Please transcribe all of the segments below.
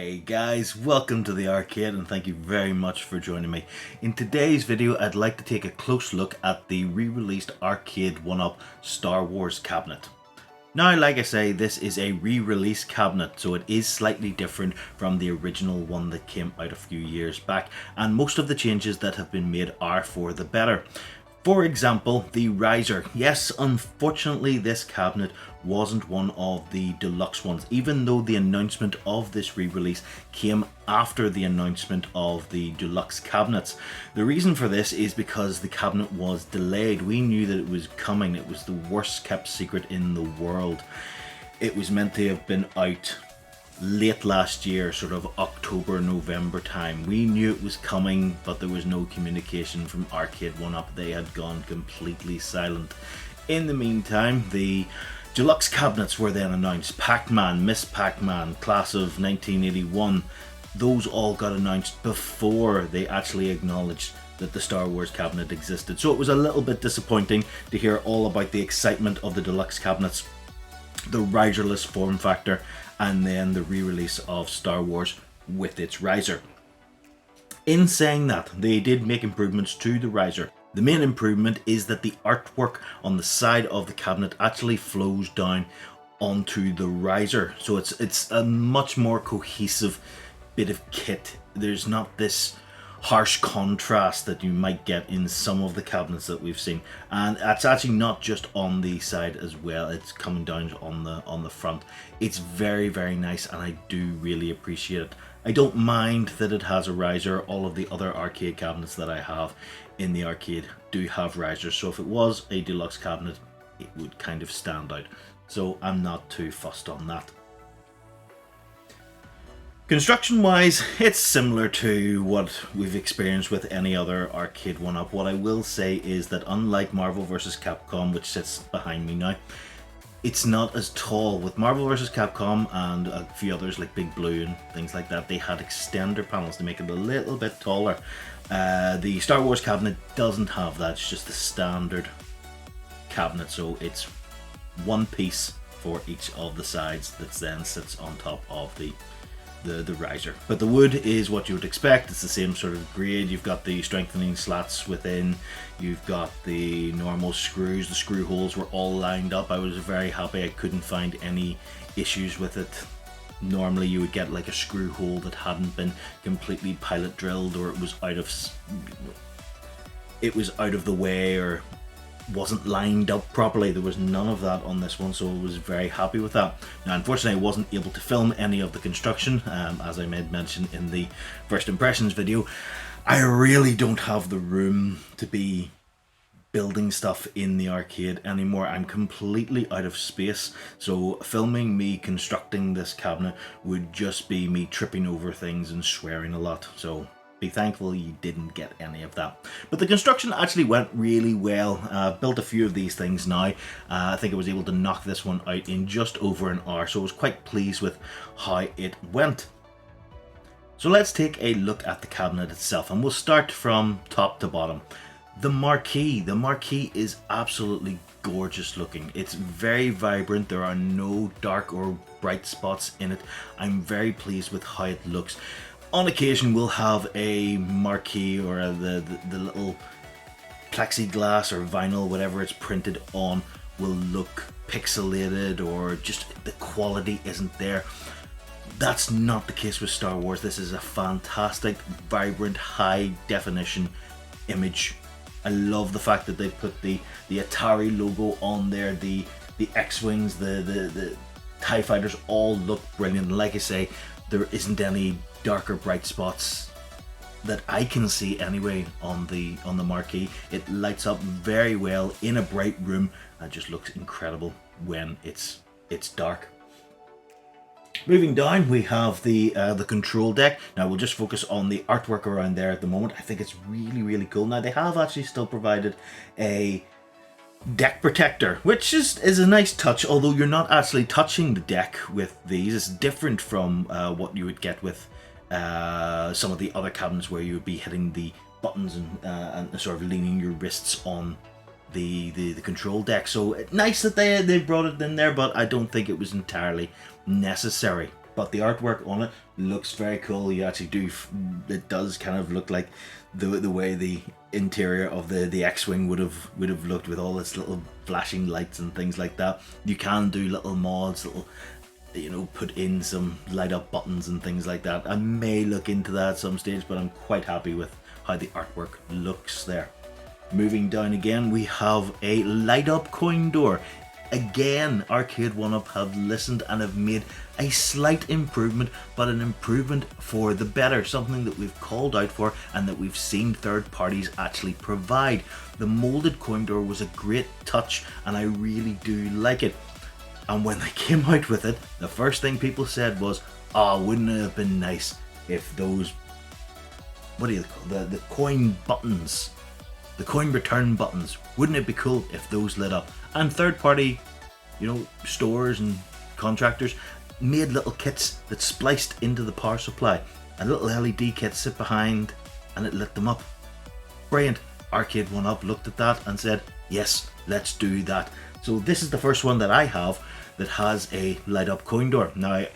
Hey guys, welcome to the arcade and thank you very much for joining me. In today's video I'd like to take a close look at the re-released arcade 1-up Star Wars cabinet. Now, like I say, this is a re-release cabinet, so it is slightly different from the original one that came out a few years back, and most of the changes that have been made are for the better. For example, the riser. Yes, unfortunately this cabinet wasn't one of the deluxe ones, even though the announcement of this re-release came after the announcement of the deluxe cabinets. The reason for this is because the cabinet was delayed. We knew that it was coming. It was the worst kept secret in the world. It was meant to have been out late last year, sort of October, November time. We knew it was coming, but there was no communication from Arcade 1-up. They had gone completely silent. In the meantime, the deluxe cabinets were then announced. Pac-Man, Miss Pac-Man, class of 1981, those all got announced before they actually acknowledged that the Star Wars cabinet existed. So it was a little bit disappointing to hear all about the excitement of the deluxe cabinets, the riserless form factor, and then the re-release of Star Wars with its riser. In saying that, they did make improvements to the riser. The main improvement is that the artwork on the side of the cabinet actually flows down onto the riser, so it's a much more cohesive bit of kit. There's not this harsh contrast that you might get in some of the cabinets that we've seen, and it's actually not just on the side as well, it's coming down on the front. It's very, very nice, and I do really appreciate it. I don't mind that it has a riser. All of the other arcade cabinets that I have in the arcade do have risers, so if it was a deluxe cabinet it would kind of stand out, so I'm not too fussed on that. Construction wise, it's similar to what we've experienced with any other arcade 1-up. What I will say is that unlike Marvel vs. Capcom, which sits behind me now, it's not as tall. With Marvel vs. Capcom and a few others like Big Blue and things like that, they had extender panels to make it a little bit taller. The Star Wars cabinet doesn't have that, it's just the standard cabinet, so it's one piece for each of the sides that then sits on top of the riser. But the wood is what you would expect. It's the same sort of grade. You've got the strengthening slats within, you've got the normal screws, the screw holes were all lined up. I was very happy. I couldn't find any issues with it. Normally you would get like a screw hole that hadn't been completely pilot drilled, or it was out of the way, or wasn't lined up properly. There was none of that on this one, so I was very happy with that. Now, unfortunately, I wasn't able to film any of the construction, as I made mention in the first impressions video. I really don't have the room to be building stuff in the arcade anymore. I'm completely out of space, so filming me constructing this cabinet would just be me tripping over things and swearing a lot, so be thankful you didn't get any of that. But the construction actually went really well. Built a few of these things now. I think I was able to knock this one out in just over an hour, so I was quite pleased with how it went. So let's take a look at the cabinet itself, and we'll start from top to bottom. The Marquee. The Marquee is absolutely gorgeous looking. It's very vibrant. There are no dark or bright spots in it. I'm very pleased with how it looks. On occasion we'll have a marquee or the little plexiglass or vinyl, whatever it's printed on, will look pixelated or just the quality isn't there. That's not the case with Star Wars. This is a fantastic, vibrant, high definition image. I love the fact that they put the Atari logo on there, the X-Wings, the TIE fighters all look brilliant. Like I say, there isn't any darker bright spots that I can see anyway on the Marquee. It lights up very well in a bright room and just looks incredible when it's dark. Moving down, we have the control deck. Now we'll just focus on the artwork around there at the moment. I think it's really, really cool. Now they have actually still provided a deck protector, which is a nice touch, although you're not actually touching the deck with these. It's different from what you would get with some of the other cabinets where you would be hitting the buttons and sort of leaning your wrists on the control deck. So nice that they brought it in there, but I don't think it was entirely necessary. but the artwork on it looks very cool. You actually do, it does kind of look like the way the interior of the X-Wing would have looked, with all its little flashing lights and things like that. You can do little mods, little, you know, put in some light up buttons and things like that. I may look into that at some stage, but I'm quite happy with how the artwork looks there. Moving down again, we have a light up coin door. Again, Arcade 1UP have listened and have made a slight improvement, but an improvement for the better, something that we've called out for and that we've seen third parties actually provide. The molded coin door was a great touch and I really do like it. And when they came out with it, the first thing people said was, oh, wouldn't it have been nice if those, what do you call the coin buttons, the coin return buttons, wouldn't it be cool if those lit up? And third party, you know, stores and contractors made little kits that spliced into the power supply. A little LED kit sit behind and it lit them up. Brilliant. Arcade 1UP looked at that and said, yes, let's do that. So this is the first one that I have that has a light up coin door. Now,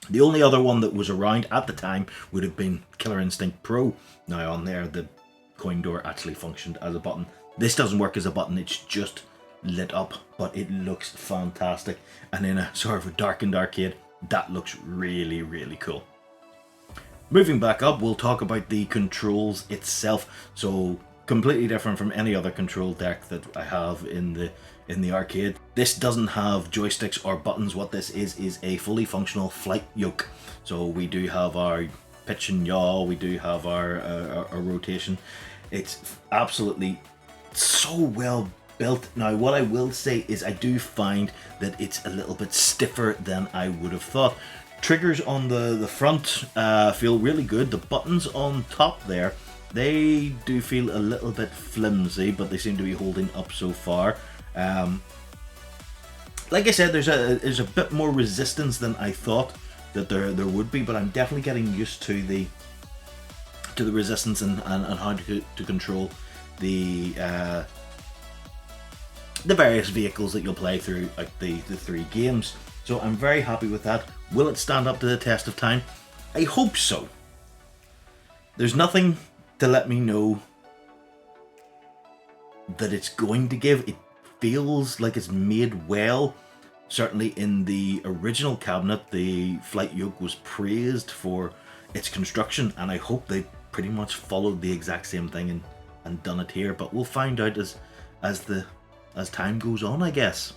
the only other one that was around at the time would have been Killer Instinct Pro. Now on there, the coin door actually functioned as a button. This doesn't work as a button, it's just lit up, but it looks fantastic. And in a sort of a darkened arcade, that looks really, really cool. Moving back up, we'll talk about the controls itself. So completely different from any other control deck that I have in the arcade. This doesn't have joysticks or buttons. What this is a fully functional flight yoke. So we do have our pitch and yaw, we do have our rotation. It's absolutely so well built. Now what I will say is I do find that it's a little bit stiffer than I would have thought. Triggers on the front feel really good. The buttons on top there, they do feel a little bit flimsy, but they seem to be holding up so far. Like I said, there's a bit more resistance than I thought that there would be, but I'm definitely getting used to the resistance and how to control the various vehicles that you'll play through the 3 games. So I'm very happy with that. Will it stand up to the test of time? I hope so. There's nothing to let me know that it's going to give. It feels like it's made well. Certainly in the original cabinet, the flight yoke was praised for its construction, and I hope they pretty much followed the exact same thing and done it here, but we'll find out as time goes on, I guess.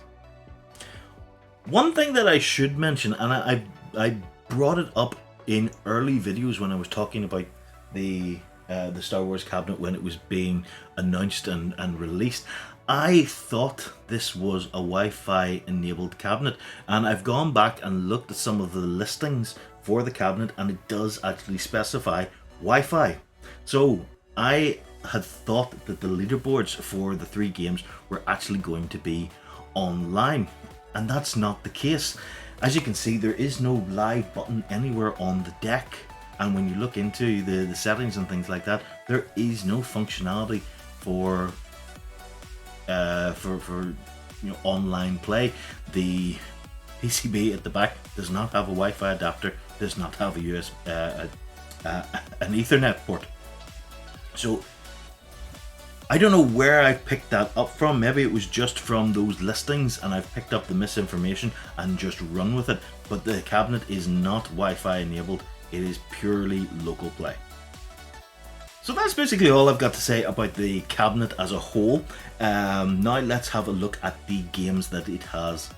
One thing that I should mention, and I brought it up in early videos when I was talking about the Star Wars cabinet when it was being announced and released, I thought this was a Wi-Fi enabled cabinet, and I've gone back and looked at some of the listings for the cabinet and it does actually specify Wi-Fi. So I had thought that the leaderboards for the 3 games were actually going to be online, and that's not the case. As you can see, there is no live button anywhere on the deck, and when you look into the settings and things like that, there is no functionality for you know, online play. The PCB at the back does not have a Wi-Fi adapter, does not have a an Ethernet port. So I don't know where I picked that up from. Maybe it was just from those listings and I've picked up the misinformation and just run with it. But the cabinet is not Wi-Fi enabled. It is purely local play. So that's basically all I've got to say about the cabinet as a whole. Now let's have a look at the games that it has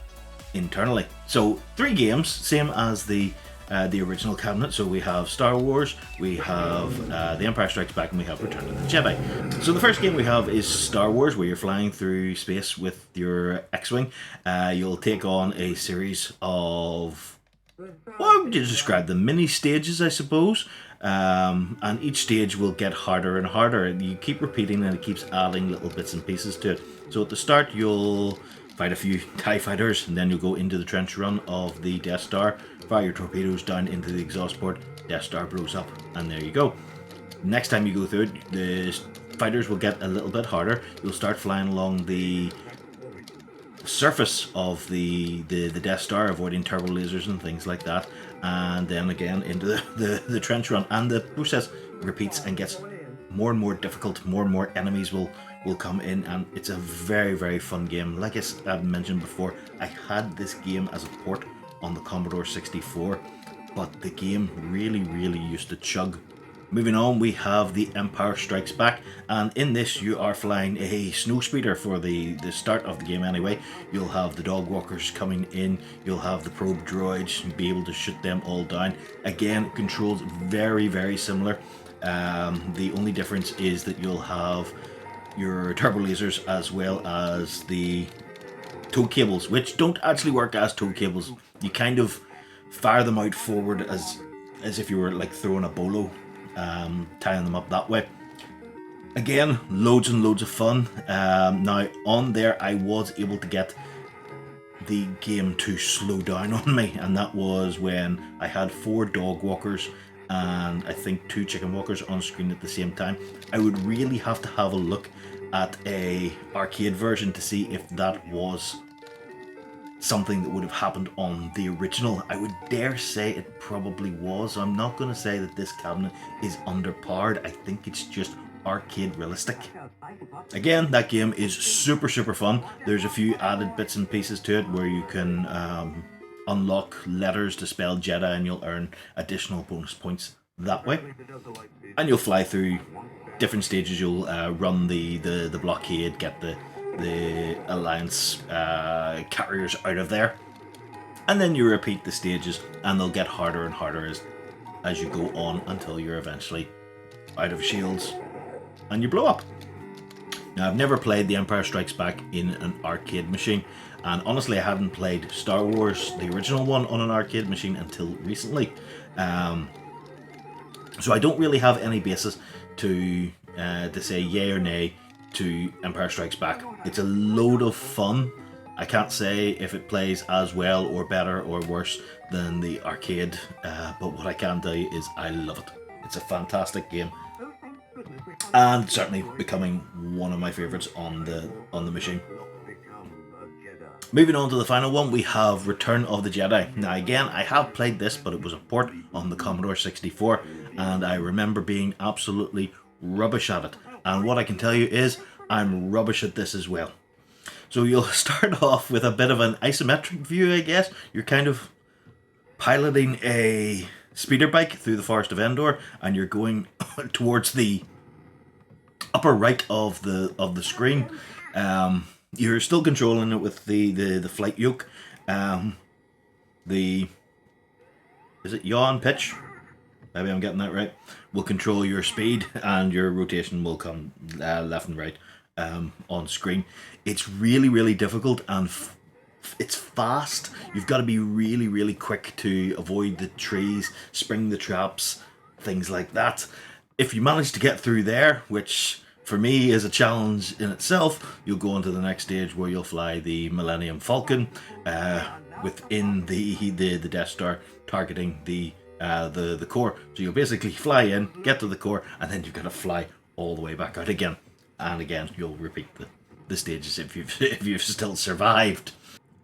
internally. So 3 games, same as the original cabinet. So we have Star Wars, we have The Empire Strikes Back, and we have Return of the Jedi. So the first game we have is Star Wars, where you're flying through space with your X-Wing. You'll take on a series of, what would you describe them? Mini stages, I suppose. And each stage will get harder and harder. You keep repeating and it keeps adding little bits and pieces to it. So at the start you'll fight a few TIE fighters, and then you'll go into the trench run of the Death Star, fire your torpedoes down into the exhaust port, Death Star blows up, and there you go. Next time you go through it, the fighters will get a little bit harder. You'll start flying along the surface of the Death Star, avoiding turbo lasers and things like that, and then again into the trench run, and the process repeats and gets more and more difficult. More and more enemies will come in, and it's a very, very fun game. Like I've mentioned before, I had this game as a port on the Commodore 64, but the game really, really used to chug. Moving on, we have The Empire Strikes Back, and in this you are flying a snow speeder for the start of the game anyway. You'll have the dog walkers coming in, you'll have the probe droids, and be able to shoot them all down. Again, controls very, very similar. The only difference is that you'll have your turbo lasers as well as the tow cables, which don't actually work as tow cables. You kind of fire them out forward as if you were like throwing a bolo, tying them up that way. Again, loads and loads of fun. Now on there I was able to get the game to slow down on me, and that was when I had 4 dog walkers and I think 2 chicken walkers on screen at the same time. I would really have to have a look at a arcade version to see if that was something that would have happened on the original. I would dare say it probably was. I'm not going to say that this cabinet is underpowered. I think it's just arcade realistic. Again, that game is super, super fun. There's a few added bits and pieces to it where you can unlock letters to spell Jedi, and you'll earn additional bonus points that way. And you'll fly through different stages. You'll run the blockade, get the Alliance carriers out of there, and then you repeat the stages, and they'll get harder and harder as you go on until you're eventually out of shields and you blow up. Now, I've never played The Empire Strikes Back in an arcade machine, and honestly I hadn't played Star Wars, the original one, on an arcade machine until recently. So I don't really have any basis to say yay or nay to Empire Strikes Back. It's a load of fun. I can't say if it plays as well or better or worse than the arcade, but what I can tell you is I love it. It's a fantastic game, and certainly becoming one of my favourites on the machine. Moving on to the final one, we have Return of the Jedi. Now again, I have played this, but it was a port on the Commodore 64, and I remember being absolutely rubbish at it. And what I can tell you is, I'm rubbish at this as well. So you'll start off with a bit of an isometric view, I guess. You're kind of piloting a speeder bike through the Forest of Endor, and you're going towards the upper right of the screen. You're still controlling it with the flight yoke. Is it yaw and pitch? Maybe I'm getting that right. Will control your speed, and your rotation will come left and right on screen. It's really, really difficult, and it's fast. You've got to be really, really quick to avoid the trees, spring the traps, things like that. If you manage to get through there, which for me is a challenge in itself, you'll go on to the next stage where you'll fly the Millennium Falcon within the Death Star, targeting the core. So you'll basically fly in, get to the core, and then you've got to fly all the way back out again. And again, you'll repeat the stages if you've still survived.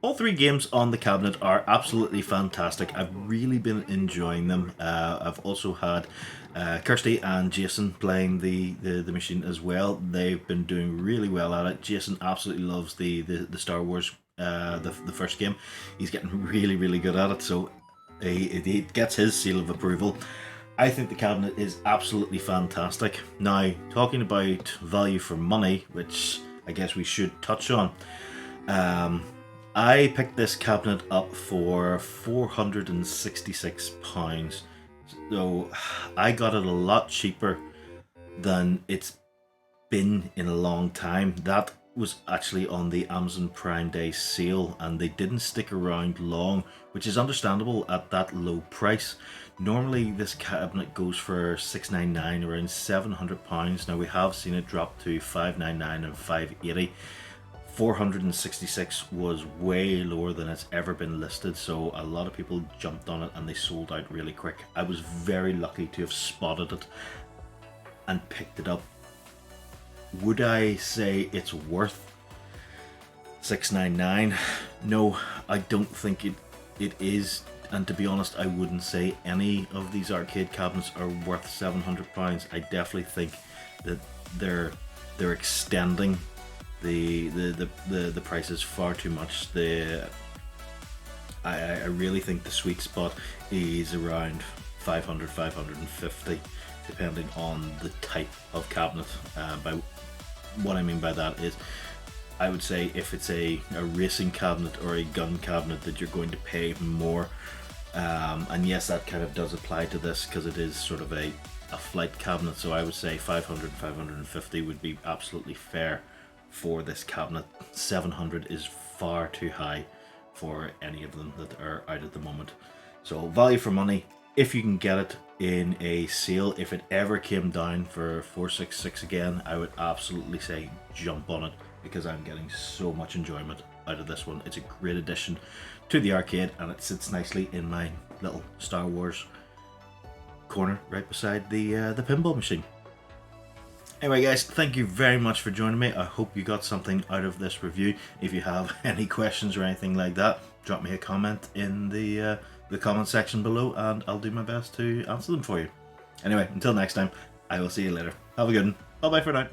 All 3 games on the cabinet are absolutely fantastic. I've really been enjoying them. I've also had Kirsty and Jason playing the machine as well. They've been doing really well at it. Jason absolutely loves the Star Wars, the first game. He's getting really, really good at it, so he gets his seal of approval. I think the cabinet is absolutely fantastic. Now, talking about value for money, which I guess we should touch on, I picked this cabinet up for £466. So I got it a lot cheaper than it's been in a long time. That was actually on the Amazon Prime Day sale, and they didn't stick around long, which is understandable at that low price. Normally this cabinet goes for £699, around £700. Now we have seen it drop to £599 and £580. 466 was way lower than it's ever been listed, so a lot of people jumped on it and they sold out really quick. I was very lucky to have spotted it and picked it up. Would I say it's worth $699. No, I don't think it is, and to be honest, I wouldn't say any of these arcade cabinets are worth £700. I definitely think that they're extending the prices far too much. I really think the sweet spot is around 500, 550, depending on the type of cabinet. By what I mean by that is, I would say if it's a racing cabinet or a gun cabinet, that you're going to pay more. And yes, that kind of does apply to this because it is sort of a flight cabinet. So I would say 500, 550 would be absolutely fair for this cabinet. 700 is far too high for any of them that are out at the moment. So value for money, if you can get it in a sale. If it ever came down for 466 again, I would absolutely say jump on it, because I'm getting so much enjoyment out of this one. It's a great addition to the arcade, and it sits nicely in my little Star Wars corner right beside the pinball machine. Anyway guys, thank you very much for joining me. I hope you got something out of this review. If you have any questions or anything like that, drop me a comment in the comment section below, and I'll do my best to answer them for you. Anyway, until next time, I will see you later. Have a good one. Bye bye for now.